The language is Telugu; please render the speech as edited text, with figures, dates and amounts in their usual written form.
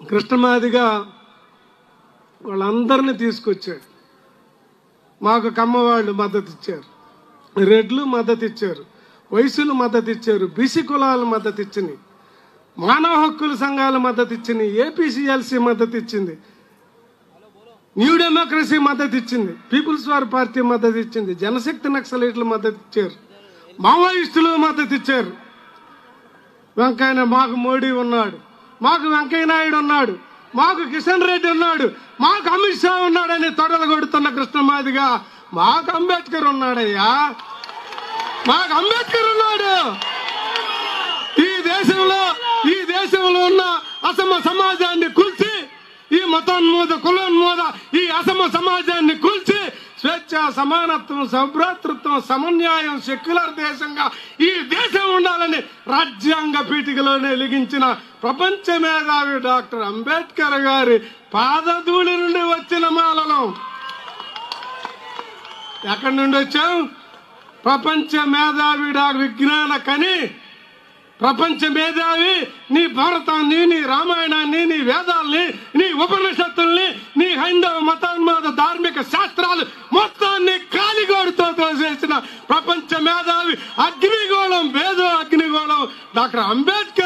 కృష్ణమాదిగా వాళ్ళందరినీ తీసుకొచ్చాడు. మాకు కమ్మవాళ్ళు మద్దతు ఇచ్చారు, రెడ్లు మద్దతు ఇచ్చారు, వయసులు మద్దతు ఇచ్చారు, బీసీ కులాలు మద్దతు ఇచ్చినాయి, మానవ హక్కుల సంఘాలు మద్దతు ఇచ్చినాయి, ఏపీసీఎల్సీ మద్దతు ఇచ్చింది, న్యూ డెమోక్రసీ మద్దతు ఇచ్చింది, పీపుల్స్ వార్ పార్టీ మద్దతు ఇచ్చింది, జనశక్తి నక్సలైట్లు మద్దతు ఇచ్చారు, మావోయిస్టులు మద్దతు ఇచ్చారు. మాకు మోడీ ఉన్నాడు, మాకు వెంకయ్య నాయుడు ఉన్నాడు, మాకు కిషన్ రెడ్డి ఉన్నాడు, మాకు అమిత్ షా ఉన్నాడని తొడలు కొడుతున్న కృష్ణమాదిగా మాకు అంబేద్కర్ ఉన్నాడయ్యా, మాకు అంబేద్కర్ ఉన్నాడు. ఈ దేశంలో ఉన్న అసమ సమాజాన్ని కూల్చి, ఈ మతోన్మోద కులోన్మోద ఈ అసమ సమాజాన్ని కూల్చి స్వేచ్ఛ, సమానత్వం, సౌభ్రాతృత్వం, సమన్యాయం, సెక్యులర్ దేశంగా ఈ దేశం ఉండాలని రాజ్యాంగ పీఠికలోనే లిఖించిన ప్రపంచ మేధావి డాక్టర్ అంబేద్కర్ గారి పాదధూళి నుండి వచ్చిన మాలలో. ఎక్కడి నుండి వచ్చాం? ప్రపంచ మేధావి విజ్ఞాన కని, ప్రపంచ మేధావి నీ భారతాన్ని, నీ రామాయణాన్ని, నీ వేదాల్ని, నీ ఉపనిషత్తుల్ని, నీ హైందవ మతోన్మాద ధార్మిక శాస్త్రాలు మొత్తాన్ని కాలిగోడుతో తోసేసిన ప్రపంచ మేధావి అగ్నిగోళం, వేదో అగ్నిగోళం డాక్టర్ అంబేద్కర్